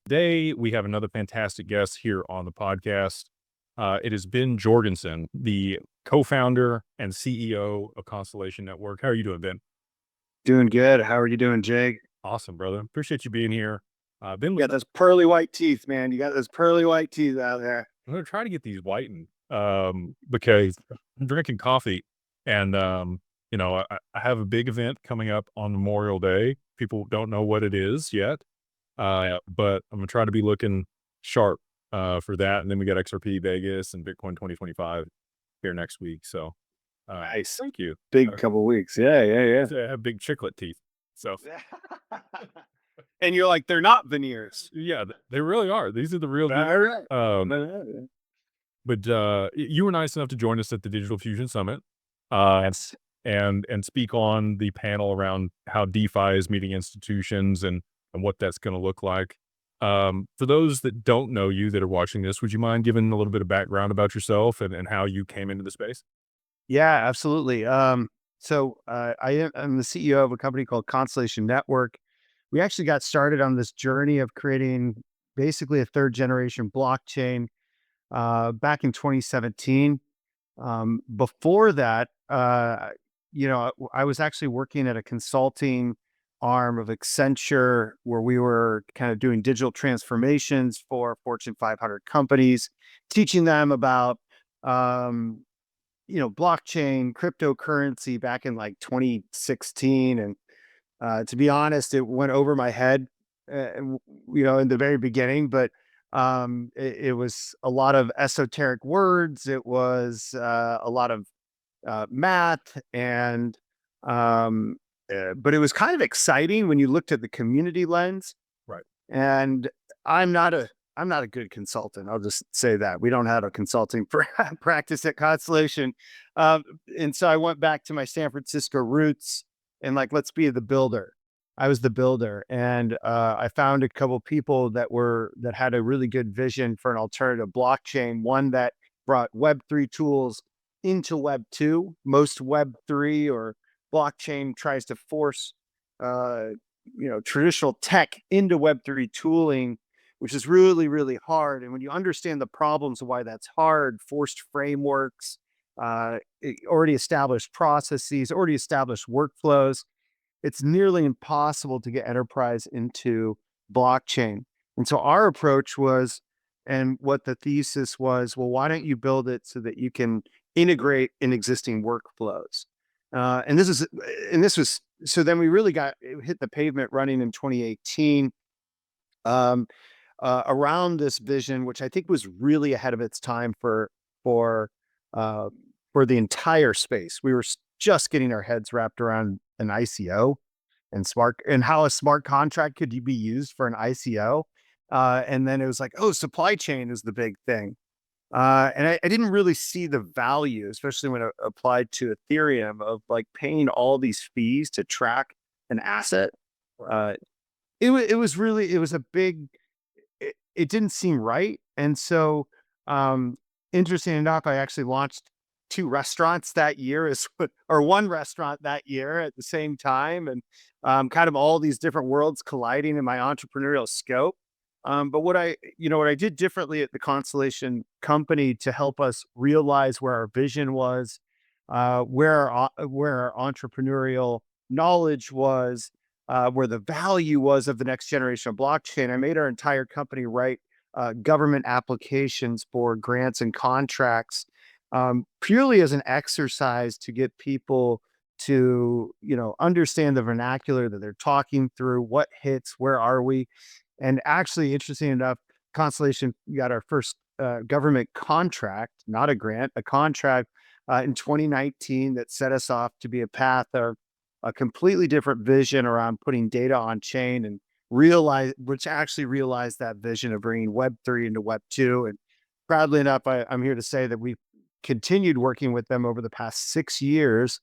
Today, we have another fantastic guest here on the podcast. It has been Jorgensen, the co-founder and CEO of Constellation Network. How are you doing, Ben? Doing good. How are you doing, Jake? Awesome, brother. Appreciate you being here. Ben You was got those pearly white teeth, man. You got those pearly white teeth out there. I'm gonna try to get these whitened because I'm drinking coffee, and I have a big event coming up on Memorial Day. People don't know what it is yet, but I'm gonna try to be looking sharp for that. And then we got XRP Vegas and Bitcoin 2025 here next week. So Nice. thank you. Big couple weeks. Yeah, yeah, I have big chiclet teeth. So yeah. And you're like, they're not veneers. yeah, they really are. These are the real deal. All right. But you were nice enough to join us at the Digital Fusion Summit, uh, Yes. and speak on the panel around how DeFi is meeting institutions and what that's going to look like. For those that don't know you that are watching this, would you mind giving a little bit of background about yourself and how you came into the space? Yeah, absolutely. I'm the CEO of a company called Constellation Network. We actually got started on this journey of creating basically a third generation blockchain back in 2017. Before that, I was actually working at a consulting arm of Accenture where we were kind of doing digital transformations for Fortune 500 companies, teaching them about, blockchain, cryptocurrency back in like 2016. And to be honest, it went over my head, in the very beginning, but it was a lot of esoteric words. It was a lot of math, and but it was kind of exciting when you looked at the community lens. Right. And I'm not a I'm not a good consultant. I'll just say that we don't have a consulting practice at Constellation, and so I went back to my San Francisco roots and like, let's be the builder. I was the builder, and I found a couple people that had a really good vision for an alternative blockchain, one that brought Web3 tools into Web2. Most Web3 or blockchain tries to force, uh, traditional tech into Web3 tooling, which is really, really hard. And when you understand the problems of why that's hard, forced frameworks, already established processes, already established workflows, it's nearly impossible to get enterprise into blockchain. And so our approach was, and what the thesis was, well, why don't you build it so that you can integrate in existing workflows? And this was, so then we really hit the pavement running in 2018, um, around this vision, which I think was really ahead of its time for, uh, for the entire space. We were just getting our heads wrapped around an ICO and how a smart contract could be used for an ICO. And then it was like, oh, supply chain is the big thing. And I didn't really see the value, especially when it applied to Ethereum, of like paying all these fees to track an asset. Uh, it was a big, it didn't seem right. And so, um, interesting enough, I actually launched two restaurants that year or one restaurant that year at the same time. And kind of all these different worlds colliding in my entrepreneurial scope. But what I did differently at the Constellation company to help us realize where our vision was, where our entrepreneurial knowledge was, where the value was of the next generation of blockchain. I made our entire company write government applications for grants and contracts, purely as an exercise to get people to, understand the vernacular that they're talking through, what hits, where are we. And actually, interesting enough, Constellation got our first government contract, not a grant, a contract in 2019 that set us off to be a path of a completely different vision around putting data on chain, and which actually realized that vision of bringing Web3 into Web2. And proudly enough, I'm here to say that we've continued working with them over the past 6 years.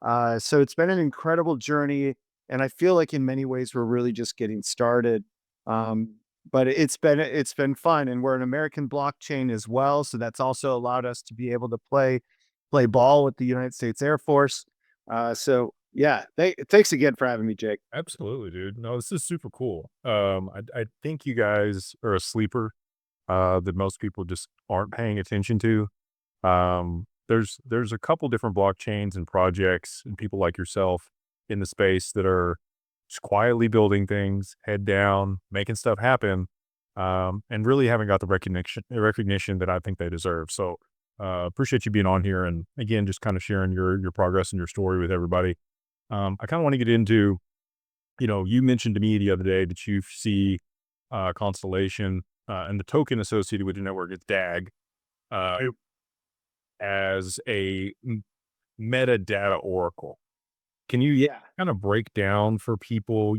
So it's been an incredible journey. And I feel like in many ways, we're really just getting started. Um, but it's been fun, and we're an American blockchain as well, so that's also allowed us to be able to play ball with the United States Air Force. So Yeah. Thanks again for having me, Jake. Absolutely, dude. No, this is super cool. I think you guys are a sleeper that most people just aren't paying attention to. There's a couple different blockchains and projects and people like yourself in the space that are just quietly building things, head down, making stuff happen, and really haven't got the recognition that I think they deserve. So appreciate you being on here and again just kind of sharing your progress and your story with everybody. I kind of want to get into, you mentioned to me the other day that you see Constellation and the token associated with the network is DAG uh, as a metadata oracle. Can you Yeah. kind of break down for people,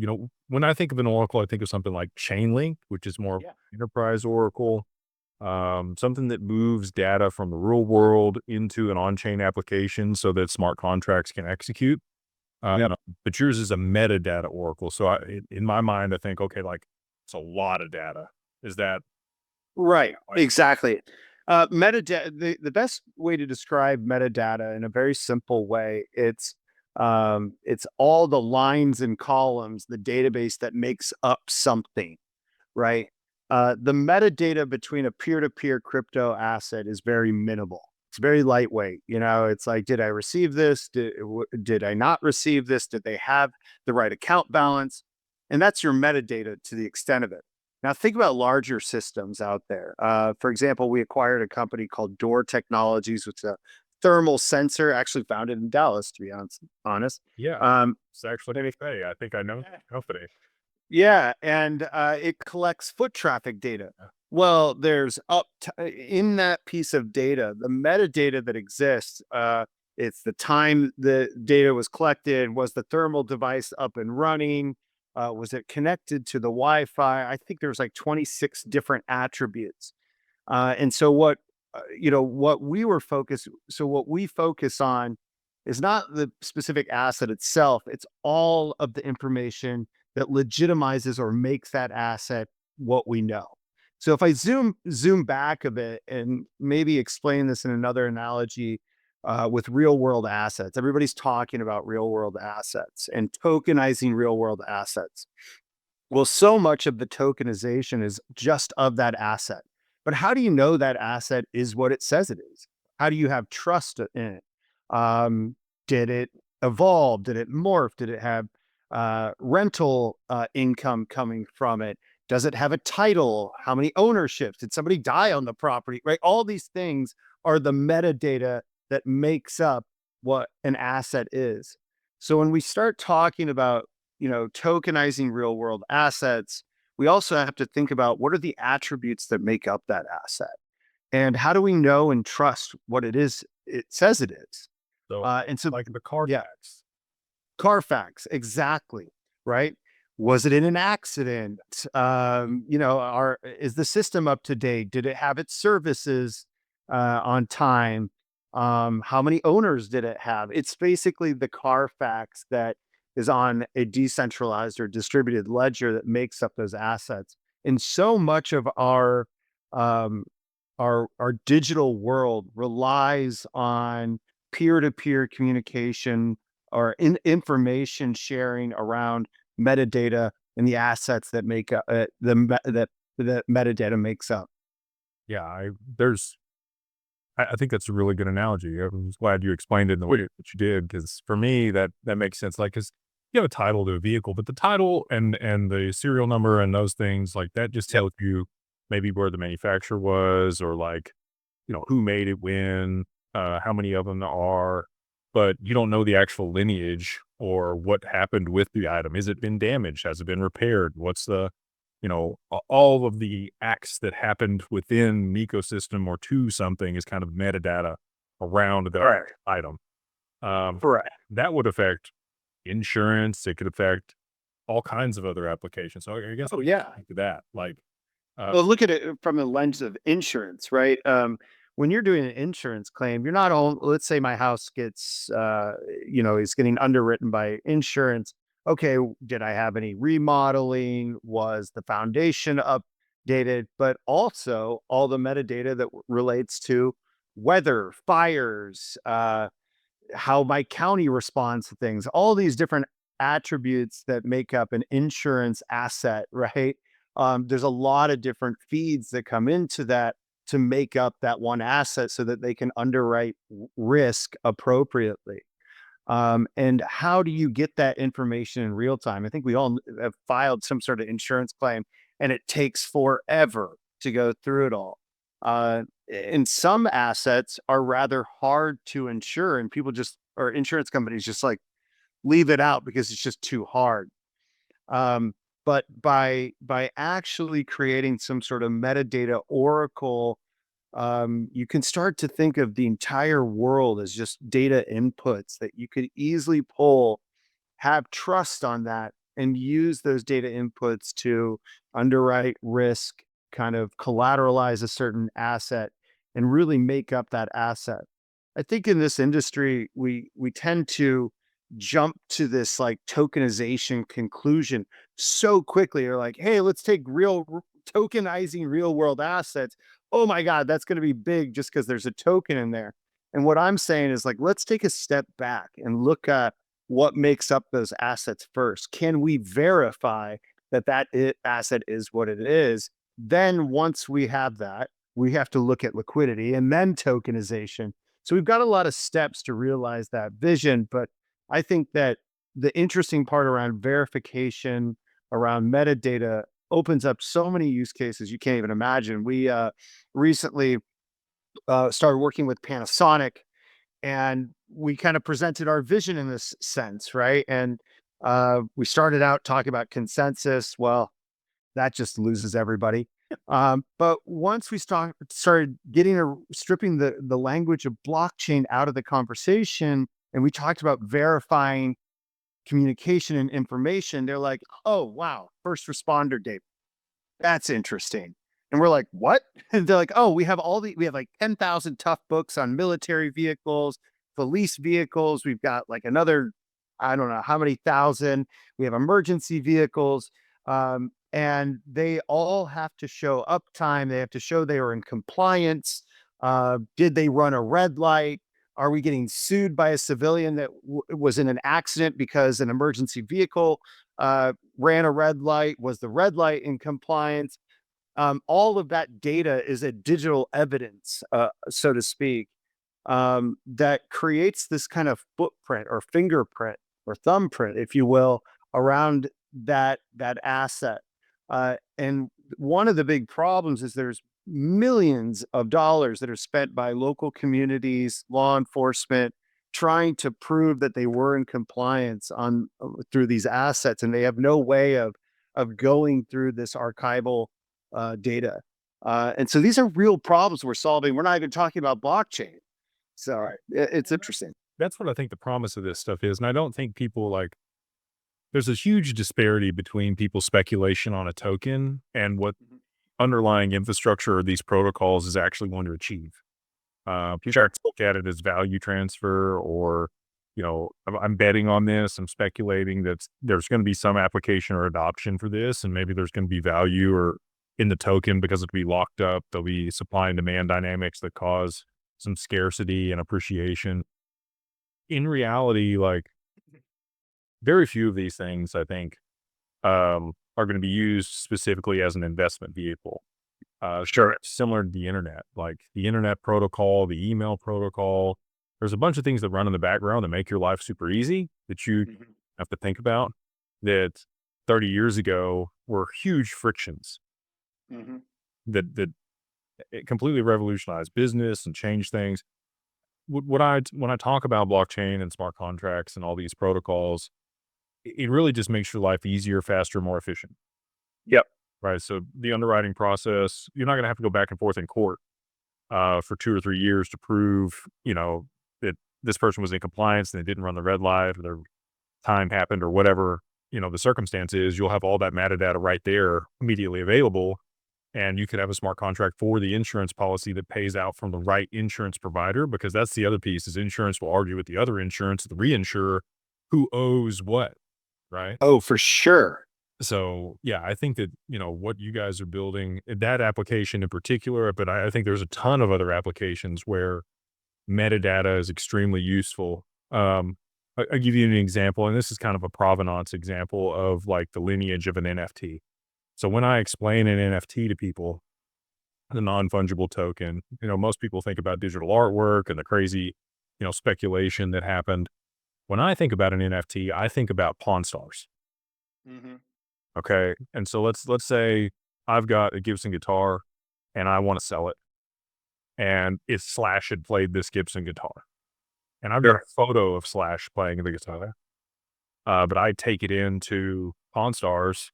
when I think of an oracle, I think of something like Chainlink, which is more of Yeah. an enterprise oracle, something that moves data from the real world into an on-chain application so that smart contracts can execute. Yep. But yours is a metadata oracle. So in my mind, I think, okay, like it's a lot of data. Is that Right. like, Exactly. Metadata, the best way to describe metadata in a very simple way, it's all the lines and columns, the database that makes up something, right? The metadata between a peer-to-peer crypto asset is very minimal. It's very lightweight. It's like, did I receive this? Did I not receive this? Did they have the right account balance? And that's your metadata to the extent of it. Now, think about larger systems out there. For example, we acquired a company called Door Technologies, which is a thermal sensor, actually founded in Dallas, to be honest. yeah, Um, it's actually, hey, I think I know the company. Yeah, and it collects foot traffic data. Yeah. Well, there's in that piece of data, the metadata that exists. It's the time the data was collected. Was the thermal device up and running? Was it connected to the Wi-Fi? I think there's like 26 different attributes. And so what we focus on is not the specific asset itself, it's all of the information that legitimizes or makes that asset what we know. So if I zoom back a bit and maybe explain this in another analogy, with real world assets, everybody's talking about real world assets and tokenizing real world assets. Well, so much of the tokenization is just of that asset. But how do you know that asset is what it says it is? How do you have trust in it? Did it evolve? Did it morph? Did it have rental income coming from it? Does it have a title? How many ownerships? Did somebody die on the property? Right? All these things are the metadata that makes up what an asset is. So when we start talking about tokenizing real world assets, we also have to think about what are the attributes that make up that asset and how do we know and trust what it is it says it is. So And so, like the car yeah, tax. Carfax, exactly, right? Was it in an accident? Is the system up to date? Did it have its services on time? How many owners did it have? It's basically the Carfax that is on a decentralized or distributed ledger that makes up those assets. And so much of um, our digital world relies on peer-to-peer communication or information sharing around metadata and the assets that make up that metadata makes up. Yeah, I think that's a really good analogy. I was glad you explained it in the way that you did, because for me, that makes sense. Like, because you have a title to a vehicle, but the title and the serial number and those things like that just Yep. tells you maybe where the manufacturer was or like who made it when, how many of them there are, but you don't know the actual lineage or what happened with the item. Has it been damaged? Has it been repaired? What's the all of the acts that happened within the ecosystem or to something is kind of metadata around the Correct. item. Um, Correct. that would affect insurance. It could affect all kinds of other applications. So I guess Oh I'll yeah. to that. Like, Well, look at it from the lens of insurance, right? When you're doing an insurance claim, you're not all, let's say my house gets, is getting underwritten by insurance. Okay, did I have any remodeling? Was the foundation updated? But also all the metadata that relates to weather, fires, how my county responds to things, all these different attributes that make up an insurance asset, right? There's a lot of different feeds that come into that to make up that one asset so that they can underwrite risk appropriately. And how do you get that information in real time? I think we all have filed some sort of insurance claim, and it takes forever to go through it all. And some assets are rather hard to insure, and people just, or insurance companies just like leave it out because it's just too hard. But by actually creating some sort of metadata oracle, you can start to think of the entire world as just data inputs that you could easily pull, have trust on that, and use those data inputs to underwrite risk, kind of collateralize a certain asset, and really make up that asset. I think in this industry, we tend to jump to this like tokenization conclusion so quickly. Or like, hey, let's take tokenizing real world assets. Oh my God, that's going to be big just because there's a token in there. And what I'm saying is like, let's take a step back and look at what makes up those assets first. Can we verify that asset is what it is? Then once we have that, we have to look at liquidity and then tokenization. So we've got a lot of steps to realize that vision. But I think that the interesting part around verification, around metadata, opens up so many use cases you can't even imagine. We recently started working with Panasonic, and we kind of presented our vision in this sense, right? And we started out talking about consensus. Well, that just loses everybody. But once we started stripping the language of blockchain out of the conversation, and we talked about verifying communication and information, they're like, "Oh wow, first responder data. That's interesting." And we're like, "What?" And they're like, "Oh, we have like 10,000 tough books on military vehicles, police vehicles. We've got like another, I don't know how many thousand. We have emergency vehicles. And they all have to show uptime. They have to show they are in compliance. Did they run a red light? Are we getting sued by a civilian that was in an accident because an emergency vehicle ran a red light? Was the red light in compliance?" All of that data is a digital evidence, so to speak, that creates this kind of footprint or fingerprint or thumbprint, if you will, around that asset. And one of the big problems is there's millions of dollars that are spent by local communities, law enforcement, trying to prove that they were in compliance on through these assets, and they have no way of going through this archival data. And so these are real problems we're solving. We're not even talking about blockchain. So it's interesting. That's what I think the promise of this stuff is. And I don't think people like, there's a huge disparity between people's speculation on a token and what Mhm. underlying infrastructure of these protocols is actually going to achieve. People Sure. look at it as value transfer, or, I'm betting on this. I'm speculating that there's going to be some application or adoption for this, and maybe there's going to be value or in the token because it'll be locked up. There'll be supply and demand dynamics that cause some scarcity and appreciation. In reality, like very few of these things, I think, are going to be used specifically as an investment vehicle. Sure. Similar to the internet, like the internet protocol, the email protocol. There's a bunch of things that run in the background that make your life super easy that you Mhm. have to think about that 30 years ago were huge frictions Mhm. that it completely revolutionized business and changed things. When I talk about blockchain and smart contracts and all these protocols, it really just makes your life easier, faster, more efficient. Yep. Right. So the underwriting process, you're not going to have to go back and forth in court for 2 or 3 years to prove, that this person was in compliance and they didn't run the red light or their time happened or whatever, the circumstance is. You'll have all that metadata right there immediately available. And you could have a smart contract for the insurance policy that pays out from the right insurance provider, because that's the other piece is insurance will argue with the other insurance, the reinsurer, who owes what, right? Oh, for sure. So, yeah, I think that, what you guys are building, that application in particular, but I think there's a ton of other applications where metadata is extremely useful. I'll give you an example, and this is kind of a provenance example of like the lineage of an NFT. So when I explain an NFT to people, the non-fungible token, most people think about digital artwork and the crazy, speculation that happened. When I think about an NFT, I think about Pawn Stars. Hmm. Okay. And so let's say I've got a Gibson guitar and I want to sell it. And if Slash had played this Gibson guitar, and I've got a Sure. photo of Slash playing the guitar, but I take it into Pawn Stars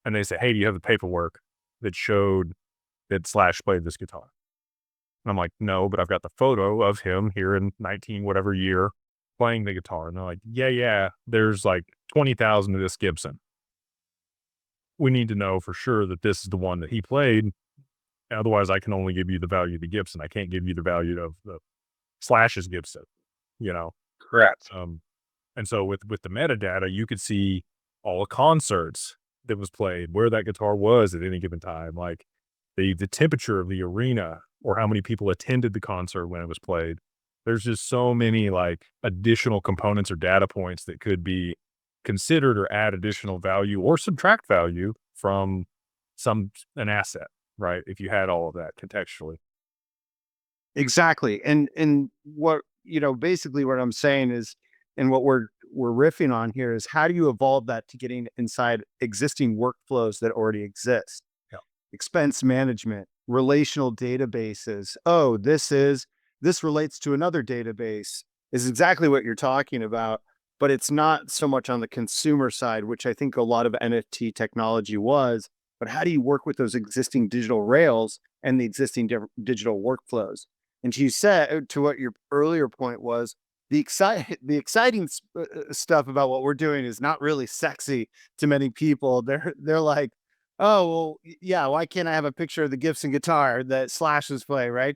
and they say, "Hey, do you have the paperwork that showed that Slash played this guitar?" And I'm like, "No, but I've got the photo of him here in 19 whatever year playing the guitar." And they're like, "Yeah, yeah, there's like 20,000 of this Gibson. We need to know for sure that this is the one that he played. Otherwise, I can only give you the value of the Gibson. I can't give you the value of the Slash's Gibson, you know?" Correct. Um, and so with the metadata, you could see all the concerts that was played, where that guitar was at any given time, like the temperature of the arena or how many people attended the concert when it was played. There's just so many like additional components or data points that could be considered or add additional value or subtract value from an asset, right? If you had all of that contextually. Exactly. And what, basically what I'm saying is, and what we're riffing on here is how do you evolve that to getting inside existing workflows that already exist? Yeah. Expense management, relational databases. Oh, this relates to another database is exactly what you're talking about, but it's not so much on the consumer side, which I think a lot of NFT technology was, but how do you work with those existing digital rails and the existing digital workflows? And you said to what your earlier point was, the exciting stuff about what we're doing is not really sexy to many people. They're like, oh, well, yeah, why can't I have a picture of the Gibson guitar that Slash was playing, right?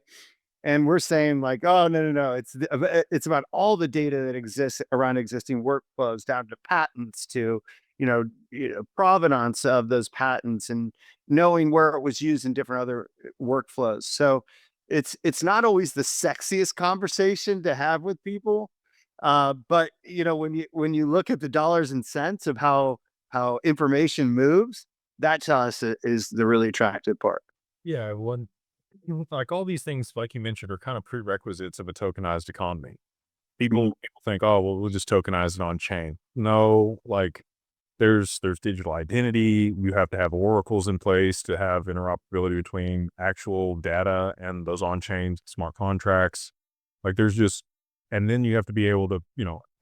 And we're saying like, oh, no, no, no. It's about all the data that exists around existing workflows, down to patents, to provenance of those patents, and knowing where it was used in different other workflows. So it's not always the sexiest conversation to have with people, but when you look at the dollars and cents of how information moves, that to us is the really attractive part. Yeah. One, like all these things, like you mentioned, are kind of prerequisites of a tokenized economy. People think, "Oh, well, we'll just tokenize it on chain." No, like there's digital identity. You have to have oracles in place to have interoperability between actual data and those on-chain smart contracts. Like there's just and then you have to be able to,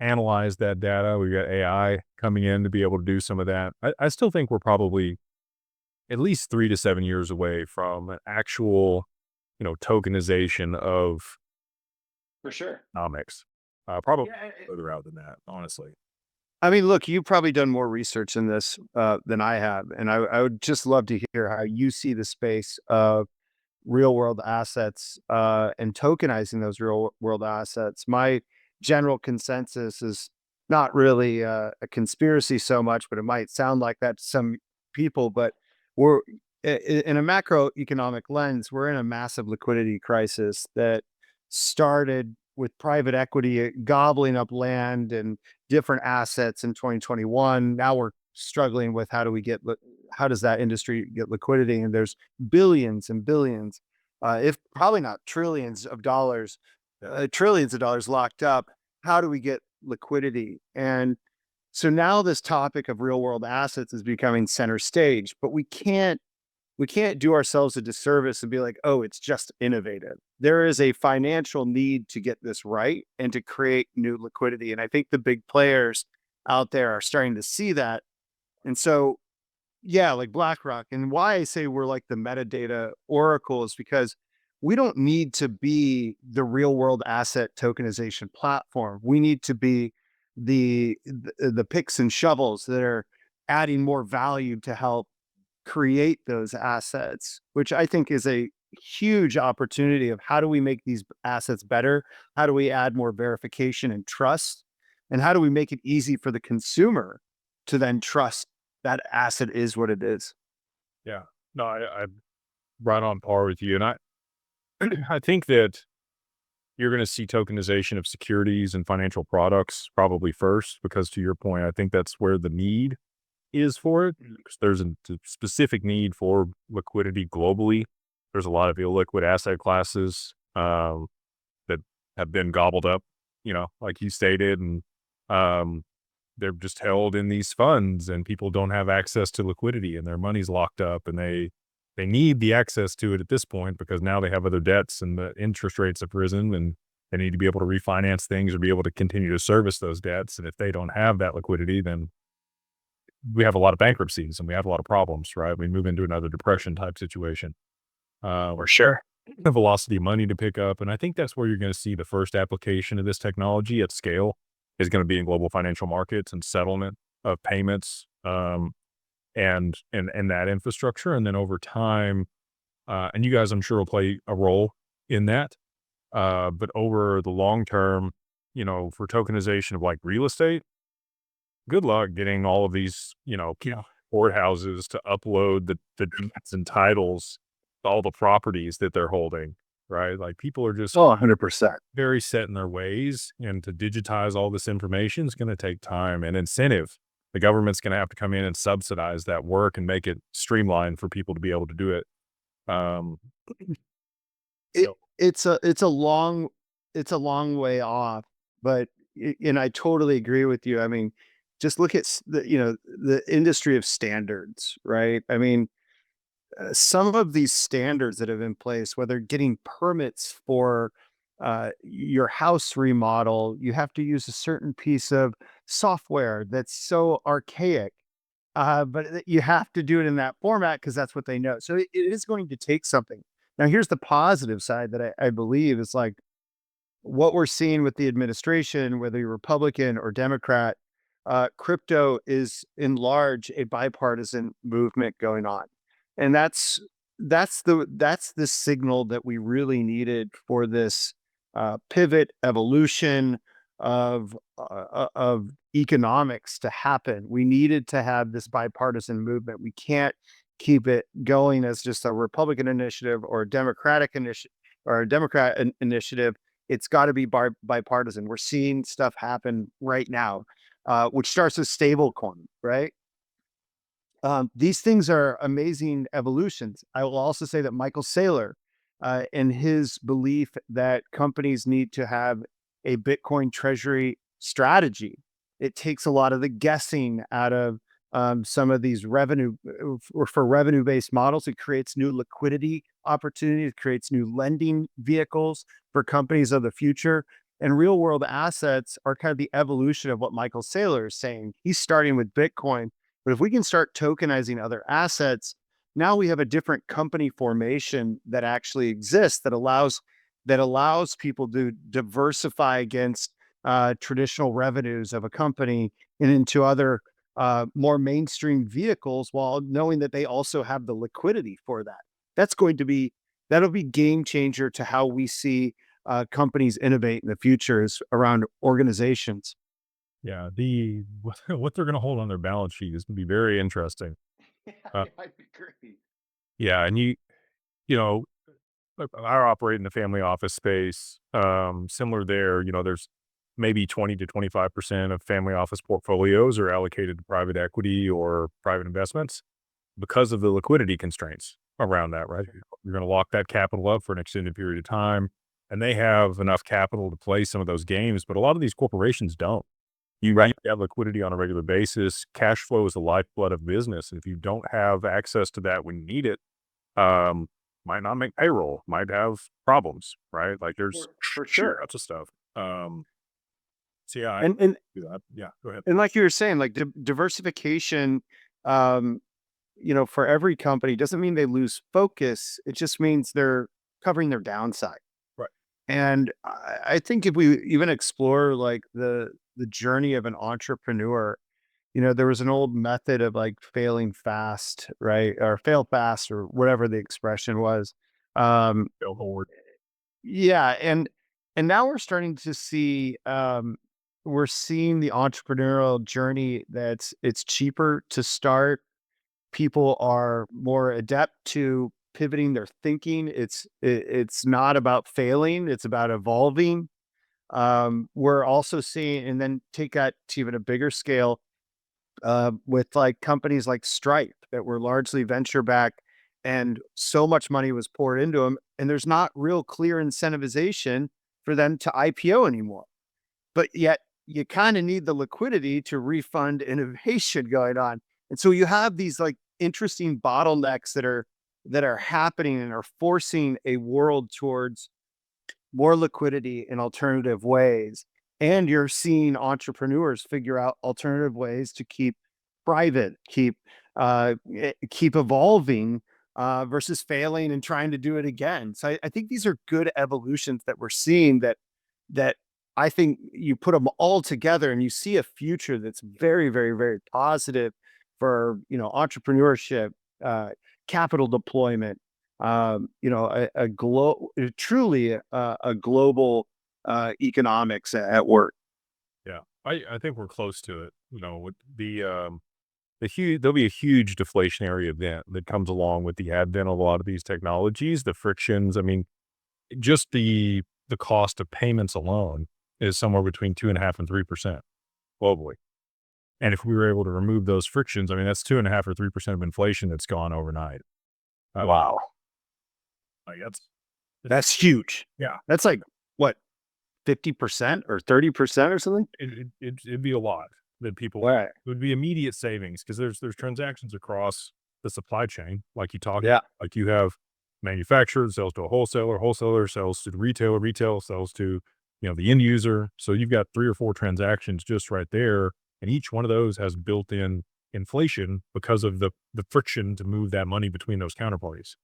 analyze that data. We got AI coming in to be able to do some of that. I still think we're probably at least 3 to 7 years away from an actual, tokenization of For sure. economics. Probably Yeah. further out than that, honestly. I mean, look, you've probably done more research in this than I have, and I would just love to hear how you see the space of real world assets and tokenizing those real world assets. My general consensus is not really a conspiracy so much, but it might sound like that to some people. But we're in a macroeconomic lens, we're in a massive liquidity crisis that started with private equity gobbling up land and different assets in 2021. Now we're struggling with how does that industry get liquidity? And there's billions and billions, if probably not trillions of dollars locked up. How do we get liquidity? And so now this topic of real world assets is becoming center stage, but we can't do ourselves a disservice and be like, oh, it's just innovative. There is a financial need to get this right and to create new liquidity. And I think the big players out there are starting to see that. And so, yeah, like BlackRock. And why I say we're like the metadata oracle is because we don't need to be the real world asset tokenization platform. We need to be the picks and shovels that are adding more value to help create those assets, which I think is a huge opportunity of how do we make these assets better? How do we add more verification and trust? And how do we make it easy for the consumer to then trust that asset is what it is? Yeah. No, I'm right on par with you. And I I think that you're going to see tokenization of securities and financial products probably first, because to your point, I think that's where the need is for it. Because there's a specific need for liquidity globally. There's a lot of illiquid asset classes that have been gobbled up, like you stated, and um, they're just held in these funds, and people don't have access to liquidity, and their money's locked up, and they need the access to it at this point because now they have other debts and the interest rates have risen, and they need to be able to refinance things or be able to continue to service those debts. And if they don't have that liquidity, then we have a lot of bankruptcies and we have a lot of problems, right? We move into another depression type situation. For sure. The velocity of money to pick up. And I think that's where you're going to see the first application of this technology at scale is going to be in global financial markets and settlement of payments, and that infrastructure. And then over time, and you guys, I'm sure, will play a role in that. But over the long term, for tokenization of like real estate, good luck getting all of these, courthouses to upload the deeds and titles to all the properties that they're holding, right? Like people are just Oh, 100%. very set in their ways, and to digitize all this information is going to take time and incentive. The government's going to have to come in and subsidize that work and make it streamlined for people to be able to do it. Um, It so it's a long way off, but and I totally agree with you. I mean, just look at the industry of standards, right? I mean, some of these standards that have in place, whether getting permits for your house remodel, you have to use a certain piece of software that's so archaic, but you have to do it in that format because that's what they know. So it is going to take something. Now, here's the positive side that I believe is like what we're seeing with the administration, whether you're Republican or Democrat, crypto is in large a bipartisan movement going on, and that's the signal that we really needed for this pivot evolution of economics to happen. We needed to have this bipartisan movement. We can't keep it going as just a Republican initiative or a Democratic initiative or a initiative. It's got to be bipartisan. We're seeing stuff happen right now, which starts with stablecoin, right? These things are amazing evolutions. I will also say that Michael Saylor, in his belief that companies need to have a Bitcoin treasury strategy, it takes a lot of the guessing out of some of these revenue or for revenue based models. It creates new liquidity opportunities, it creates new lending vehicles for companies of the future. And real world assets are kind of the evolution of what Michael Saylor is saying. He's starting with Bitcoin, but if we can start tokenizing other assets, now we have a different company formation that actually exists that allows people to diversify against traditional revenues of a company and into other more mainstream vehicles while knowing that they also have the liquidity for that. That's going to be that'll be game changer to how we see companies innovate in the future is around organizations. yeah, what they're going to hold on their balance sheet is going to be very interesting. Uh, I agree. yeah, and you know, I operate in the family office space. Similar there, there's maybe 20 to 25% of family office portfolios are allocated to private equity or private investments because of the liquidity constraints around that, right? You're going to lock that capital up for an extended period of time, and they have enough capital to play some of those games, but a lot of these corporations don't. You Right. need to have liquidity on a regular basis. Cash flow is the lifeblood of business. And if you don't have access to that when you need it, um, might not make payroll, might have problems, right? Like there's For sheer sure. lots of stuff. So yeah, I And and do that. Yeah, go ahead. and like you were saying, like diversification, um, for every company doesn't mean they lose focus. It just means they're covering their downside. Right. And I think if we even explore like the journey of an entrepreneur, there was an old method of like failing fast, right? Or fail fast or whatever the expression was. Um, Go forward. yeah, and now we're starting to see we're seeing the entrepreneurial journey that's it's cheaper to start. People are more adept to pivoting their thinking. It's not about failing, it's about evolving. We're also seeing, and then take that to even a bigger scale, with like companies like Stripe that were largely venture backed, and so much money was poured into them, and there's not real clear incentivization for them to IPO anymore. But yet you kind of need the liquidity to refund innovation going on. And so you have these like interesting bottlenecks that are happening and are forcing a world towards more liquidity in alternative ways. And you're seeing entrepreneurs figure out alternative ways to keep private, keep evolving, versus failing and trying to do it again. So I think these are good evolutions that we're seeing, that I think you put them all together and you see a future that's very, very, very positive for, entrepreneurship, uh, capital deployment, truly a global economics at work. Yeah. I think we're close to it. With there'll be a huge deflationary event that comes along with the advent of a lot of these technologies, the frictions. I mean, just the cost of payments alone is somewhere between 2.5% and 3% globally. And if we were able to remove those frictions, I mean, that's 2.5 or 3% of inflation that's gone overnight. Wow, Like that's huge. yeah, That's like what, 50% or 30% or something? it'd be a lot that people Right. it would be immediate savings because there's transactions across the supply chain, like you talked, Yeah. like you have manufacturer that sells to a wholesaler, wholesaler sells to the retailer, retail sells to the end user. So you've got 3 or 4 transactions just right there, and each one of those has built-in inflation because of the friction to move that money between those counterparties.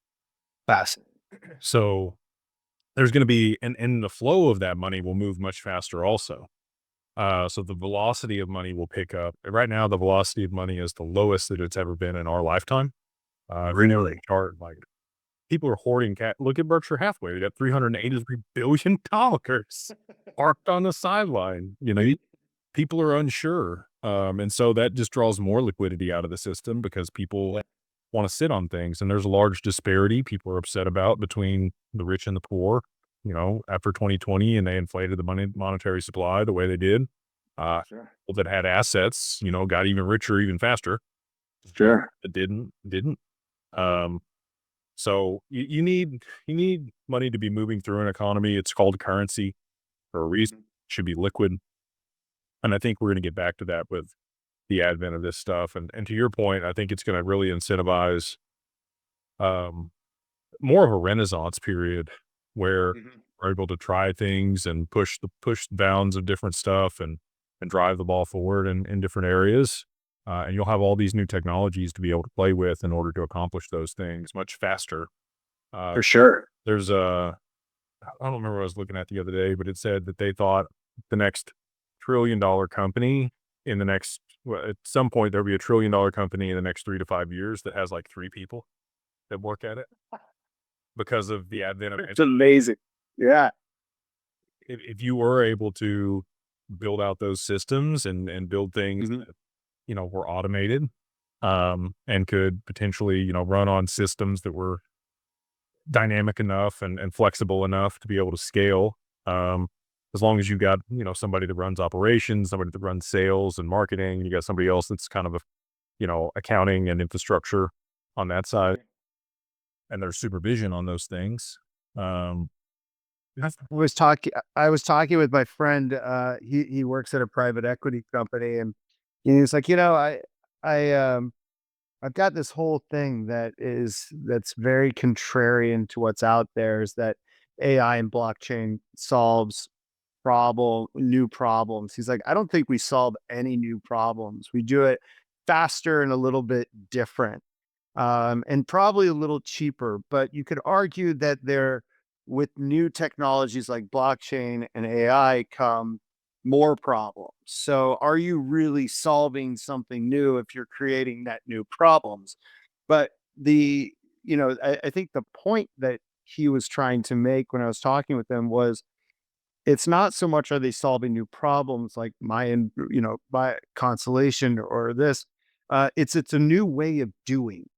Fascinating. So there's going to be, and the flow of that money will move much faster also. So the velocity of money will pick up. Right now, the velocity of money is the lowest that it's ever been in our lifetime. If you know the Really? chart, like people are hoarding cat. Look at Berkshire Hathaway. They got $383 billion parked on the sideline. People are unsure. And so that just draws more liquidity out of the system because people want to sit on things. And there's a large disparity people are upset about between the rich and the poor. After 2020 and they inflated the monetary supply the way they did, Sure. people that had assets, got even richer even faster. Sure. That didn't. Um, so you need money to be moving through an economy. It's called currency for a reason. Mhm. It should be liquid. And I think we're going to get back to that with the advent of this stuff. And to your point, I think it's going to really incentivize um, more of a renaissance period where Mhm. we're able to try things and push the bounds of different stuff and drive the ball forward in different areas. And you'll have all these new technologies to be able to play with in order to accomplish those things much faster. Uh, For sure. there's a I don't remember what I was looking at the other day, but it said that they thought the next $1 trillion company in the next, well, at some point there'll be $1 trillion company in the next 3 to 5 years that has like 3 people that work at it because of the advent of. It's amazing. Yeah. If you were able to build out those systems and build things Mhm. that were automated, and could potentially run on systems that were dynamic enough and flexible enough to be able to scale. Um, as long as you got, somebody that runs operations, somebody that runs sales and marketing, you got somebody else that's kind of accounting and infrastructure on that side, and there's supervision on those things. Um, that's I was talking with my friend, he works at a private equity company, and he was like, I I've got this whole thing that's very contrarian to what's out there, is that AI and blockchain solves new problems. He's like, I don't think we solve any new problems. We do it faster and a little bit different, and probably a little cheaper. But you could argue that with new technologies like blockchain and AI come more problems. So are you really solving something new if you're creating net new problems? But I think the point that he was trying to make when I was talking with him was, it's not so much are they solving new problems like my Constellation or this. It's a new way of doing.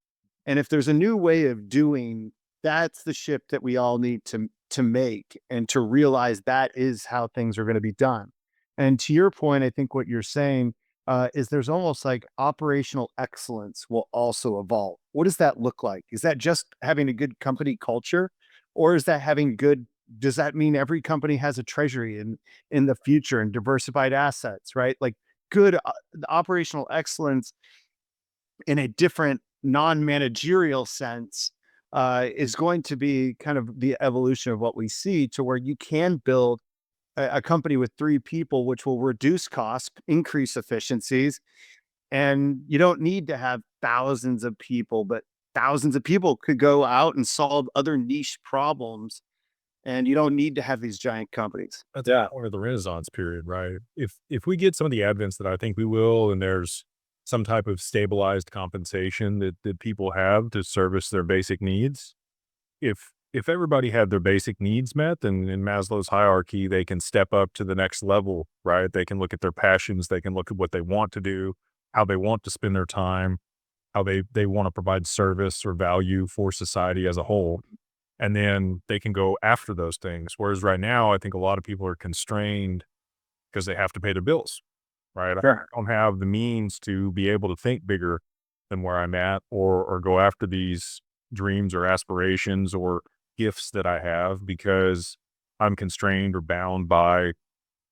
And if there's a new way of doing, that's the shift that we all need to make, and to realize that is how things are going to be done. And to your point, I think what you're saying is there's almost like operational excellence will also evolve. What does that look like? Is that just having a good company culture, or is that having good? Does that mean every company has a treasury in the future and diversified assets, right? Like good operational excellence in a different non-managerial sense is going to be kind of the evolution of what we see, to where you can build a company with 3 people, which will reduce costs, increase efficiencies, and you don't need to have thousands of people, but thousands of people could go out and solve other niche problems, and you don't need to have these giant companies. That's or the Renaissance period, right? If we get some of the advents that I think we will, and there's some type of stabilized compensation that people have to service their basic needs, if everybody had their basic needs met, then in Maslow's hierarchy, they can step up to the next level, right? They can look at their passions, they can look at what they want to do, how they want to spend their time, how they want to provide service or value for society as a whole. And then they can go after those things. Whereas right now, I think a lot of people are constrained because they have to pay their bills, right? I Sure. don't have the means to be able to think bigger than where I'm at, or go after these dreams or aspirations or gifts that I have, because I'm constrained or bound by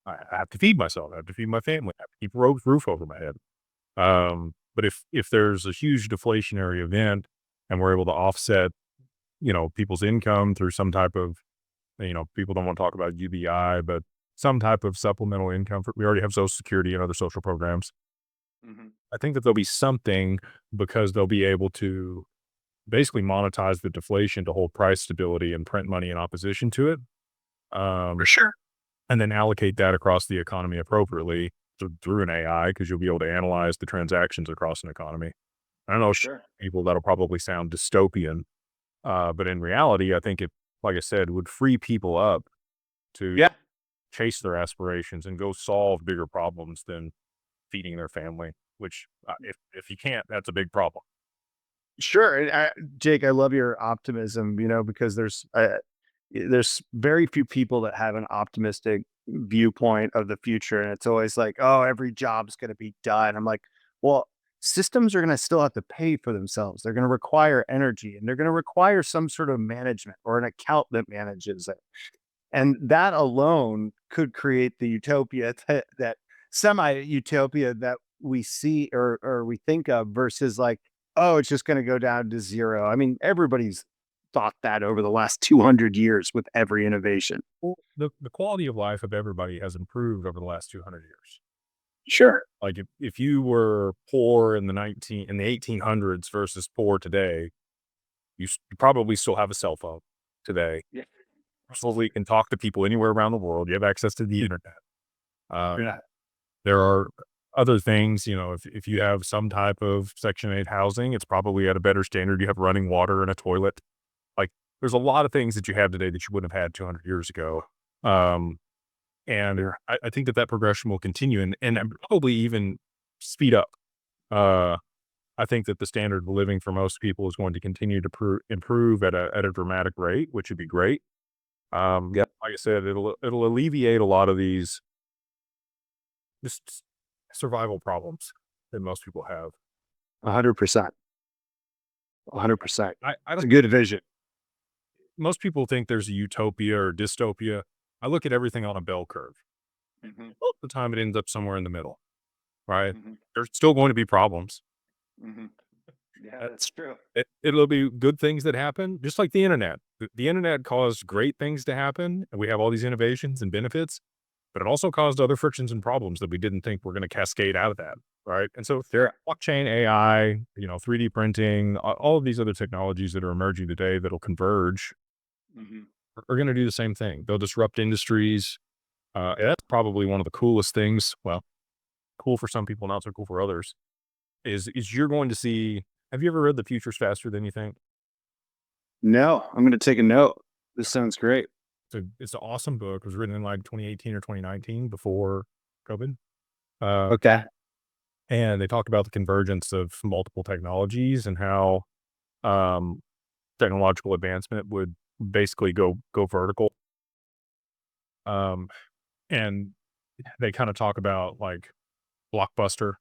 I have to feed myself, I have to feed my family, I have to keep a roof over my head. But if there's a huge deflationary event and we're able to offset, people's income through some type of, people don't want to talk about UBI, but some type of supplemental income. We already have Social Security and other social programs. Mhm. I think that there'll be something, because they'll be able to basically monetize the deflation to hold price stability and print money in opposition to it. For Um, sure. and then allocate that across the economy appropriately through an AI, because you'll be able to analyze the transactions across an economy. I don't know, Sure. people, that'll probably sound dystopian, but in reality, I think it, like I said, would free people up to Yeah. chase their aspirations and go solve bigger problems than feeding their family, which, if you can't, that's a big problem. Sure. And Jake, I love your optimism, because there's very few people that have an optimistic viewpoint of the future. And it's always like, oh, every job's going to be done. I'm like, well, systems are going to still have to pay for themselves. They're going to require energy, and they're going to require some sort of management or an account that manages it. And that alone could create the utopia that semi utopia that we see, or we think of, versus like, oh, it's just going to go down to zero. I mean, everybody's thought that over the last 200 years with every innovation. Well, the quality of life of everybody has improved over the last 200 years. Sure. Like if you were poor in the 1800s versus poor today, you probably still have a cell phone today. Yeah. Probably can talk to people anywhere around the world. You have access to the internet. Uh, Yeah. there are other things, if you have some type of Section 8 housing, it's probably at a better standard. You have running water and a toilet. Like, there's a lot of things that you have today that you wouldn't have had 200 years ago. Um, and I think that progression will continue, and probably even speed up. Uh, I think that the standard of living for most people is going to continue to improve at a dramatic rate, which would be great. Yep. Like I said, it'll alleviate a lot of these just survival problems that most people have. 100%. 100%. I It's don't a good vision. Most people think there's a utopia or dystopia. I look at everything on a bell curve. Hmm. Most of the time, it ends up somewhere in the middle, right? Hmm. There's still going to be problems. Hmm. Yeah, Uh, that's true. It'll be good things that happen, just like the internet. The internet caused great things to happen, and we have all these innovations and benefits, but it also caused other frictions and problems that we didn't think were going to cascade out of that, right? And so, Sure. blockchain, AI, 3D printing, all of these other technologies that are emerging today that'll converge Hmm. are going to do the same thing. They'll disrupt industries. And that's probably one of the coolest things. Well, cool for some people, not so cool for others. Is you're going to see. Have you ever read "The Future's Faster Than You Think"? No, I'm going to take a note. This sounds great. It's an awesome book. It was written in like 2018 or 2019 before COVID. Uh, Okay. and they talked about the convergence of multiple technologies and how um, technological advancement would basically go vertical. Um, and they kind of talk about like Blockbuster,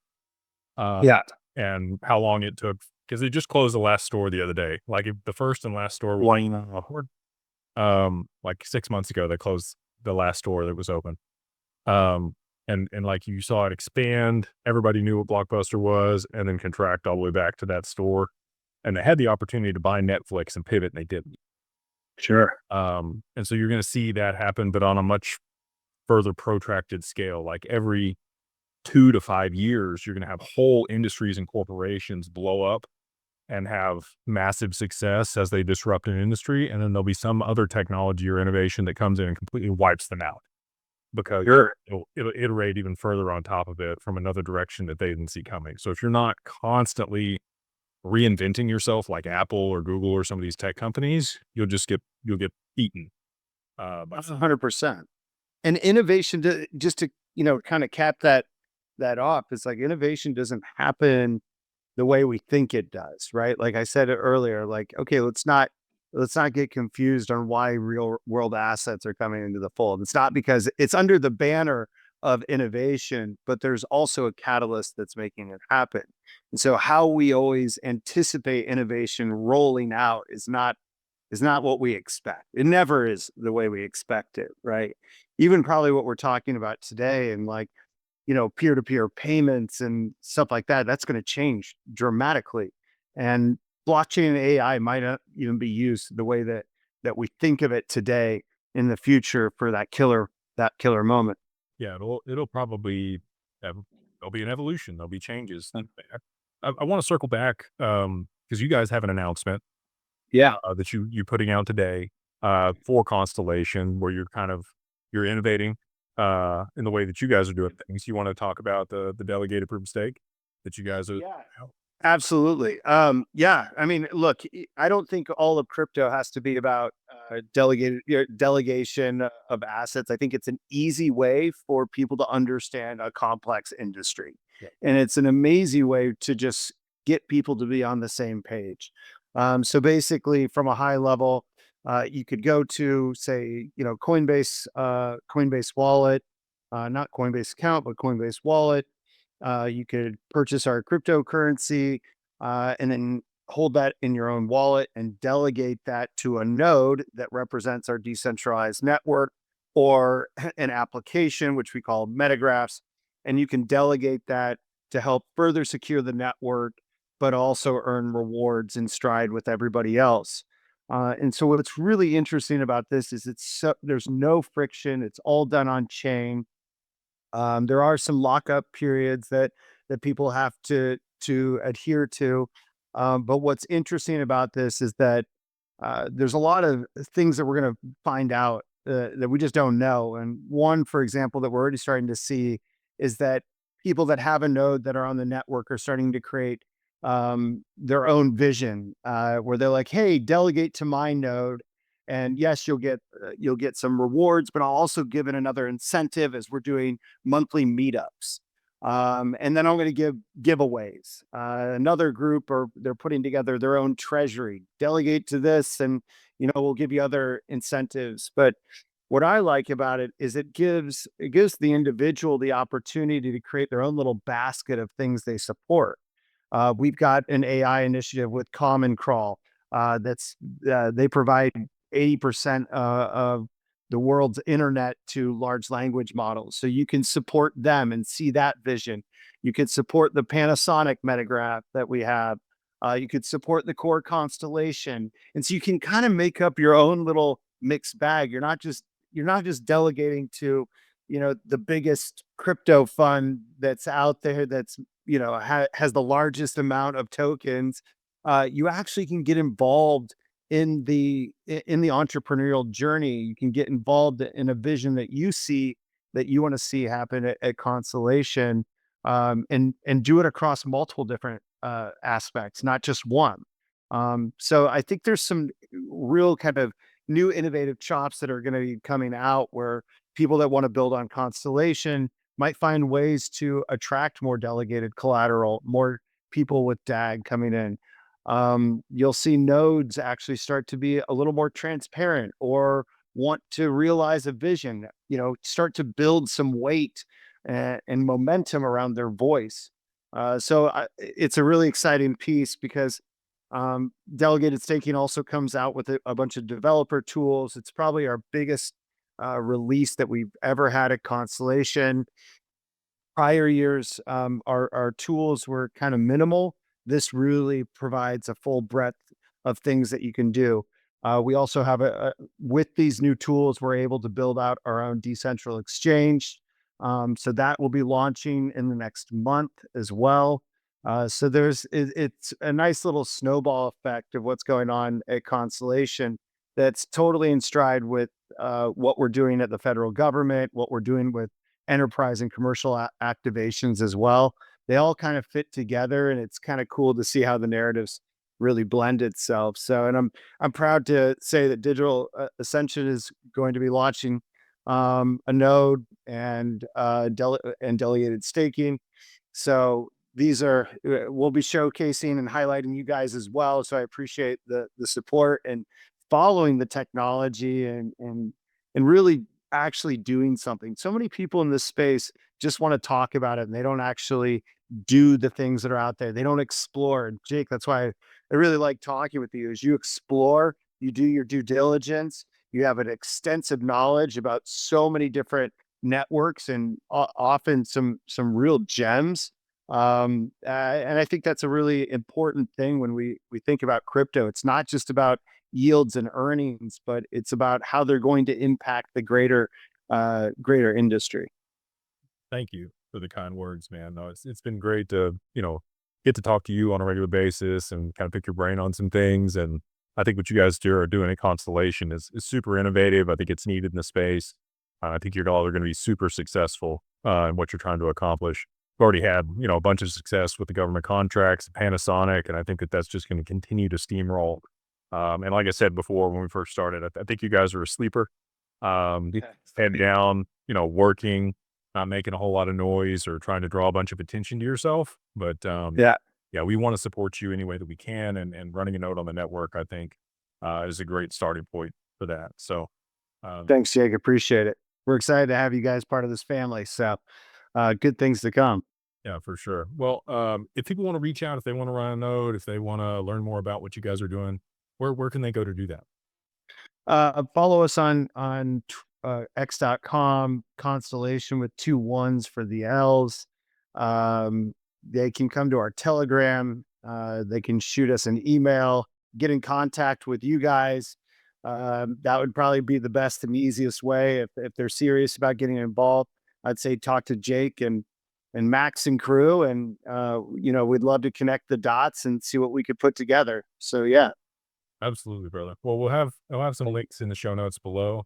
uh, Yeah. and how long it took because they just closed the last store the other day. Like the first and last store, like 6 months ago, they closed the last store that was open. Um, and like you saw it expand, everybody knew what Blockbuster was, and then contract all the way back to that store. And they had the opportunity to buy Netflix and pivot, and they didn't. Sure. And so you're going to see that happen, but on a much further protracted scale. Like every 2 to 5 years, you're going to have whole industries and corporations blow up and have massive success as they disrupt an industry. And then there'll be some other technology or innovation that comes in and completely wipes them out because Sure. it'll iterate even further on top of it from another direction that they didn't see coming. So if you're not constantly reinventing yourself like Apple or Google or some of these tech companies, you'll get eaten. By 100%. And innovation, just to, kind of cap that off, it's like innovation doesn't happen the way we think it does, right? Like I said earlier, like, okay, let's not get confused on why real world assets are coming into the fold. It's not because it's under the banner of innovation, but there's also a catalyst that's making it happen. And so how we always anticipate innovation rolling out is not what we expect. It never is the way we expect it, right? Even probably what we're talking about today and like, peer-to-peer payments and stuff like that, that's going to change dramatically. And blockchain and AI might not even be used the way that we think of it today in the future for that killer moment. Yeah, it'll probably there'll be an evolution. There'll be changes. I want to circle back because you guys have an announcement Yeah. that you're putting out today for Constellation, where you're innovating in the way that you guys are doing things. You want to talk about the delegated proof of stake that you guys are. Yeah. Absolutely. Yeah. I mean, look, I don't think all of crypto has to be about delegation of assets. I think it's an easy way for people to understand a complex industry, Yeah. and it's an amazing way to just get people to be on the same page. So basically, from a high level, you could go to say, Coinbase wallet, not Coinbase account, but Coinbase wallet. You could purchase our cryptocurrency and then hold that in your own wallet and delegate that to a node that represents our decentralized network or an application, which we call metagraphs. And you can delegate that to help further secure the network, but also earn rewards in stride with everybody else. And so what's really interesting about this is there's no friction. It's all done on chain. There are some lockup periods that people have to adhere to. But what's interesting about this is that there's a lot of things that we're going to find out that we just don't know. And one, for example, that we're already starting to see is that people that have a node that are on the network are starting to create their own vision, where they're like, "Hey, delegate to my node." And yes, you'll get some rewards, but I'll also give it another incentive as we're doing monthly meetups. And then I'm going to give giveaways. Another group they're putting together their own treasury. Delegate to this, and we'll give you other incentives. But what I like about it is it gives the individual the opportunity to create their own little basket of things they support. We've got an AI initiative with Common Crawl that's they provide 80% of the world's internet to large language models. So you can support them and see that vision. You could support the Panasonic metagraph that we have. You could support the core constellation. And so you can kind of make up your own little mixed bag. You're not just delegating to, the biggest crypto fund that's out there that's, has the largest amount of tokens. You actually can get involved in the entrepreneurial journey. You can get involved in a vision that you see that you want to see happen at Constellation, and do it across multiple different aspects, not just one. So I think there's some real kind of new innovative chops that are going to be coming out where people that want to build on Constellation might find ways to attract more delegated collateral, more people with DAG coming in. you'll see nodes actually start to be a little more transparent or want to realize a vision, start to build some weight and momentum around their voice. It's a really exciting piece because delegated staking also comes out with a bunch of developer tools. It's probably our biggest release that we've ever had at Constellation. Prior years, our tools were kind of minimal. This really provides a full breadth of things that you can do. We also have with these new tools, we're able to build out our own decentral exchange. So that will be launching in the next month as well. It's a nice little snowball effect of what's going on at Constellation that's totally in stride with what we're doing at the federal government, what we're doing with enterprise and commercial activations as well. They all kind of fit together, and it's kind of cool to see how the narratives really blend itself. And I'm proud to say that Digital Ascension is going to be launching a node and delegated staking. So these are we'll be showcasing and highlighting you guys as well. So I appreciate the support and following the technology and really actually doing something. So many people in this space just want to talk about it and they don't actually do the things that are out there. They don't explore. And Jake, that's why I really like talking with you is you explore, you do your due diligence, you have an extensive knowledge about so many different networks and often some real gems. And I think that's a really important thing when we think about crypto. It's not just about yields and earnings, but it's about how they're going to impact the greater industry. Thank you for the kind words, man. No, it's been great to, get to talk to you on a regular basis and kind of pick your brain on some things. And I think what you guys are doing at Constellation is super innovative. I think it's needed in the space. I think you're all are going to be super successful in what you're trying to accomplish. We've already had, a bunch of success with the government contracts, Panasonic, and I think that that's just going to continue to steamroll. And like I said before, when we first started, I think you guys are a sleeper. Head down, working, not making a whole lot of noise or trying to draw a bunch of attention to yourself. But Yeah. yeah, we want to support you any way that we can. And running a node on the network, I think, is a great starting point for that. So Thanks, Jake. Appreciate it. We're excited to have you guys part of this family. So good things to come. yeah, for sure. Well, if people want to reach out, if they want to run a node, if they want to learn more about what you guys are doing, where can they go to do that? Follow us on x.com, Constellation with 2 1s for the L's. They can come to our Telegram. They can shoot us an email, get in contact with you guys. That would probably be the best and easiest way. If they're serious about getting involved, I'd say talk to Jake and Max and crew. And, we'd love to connect the dots and see what we could put together. So, yeah. Absolutely, brother. Well, I'll have some links in the show notes below.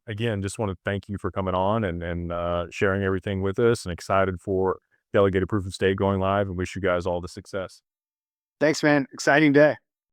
Again, just want to thank you for coming on and sharing everything with us, and excited for Delegated Proof of Stake going live, and wish you guys all the success. Thanks, man. Exciting day.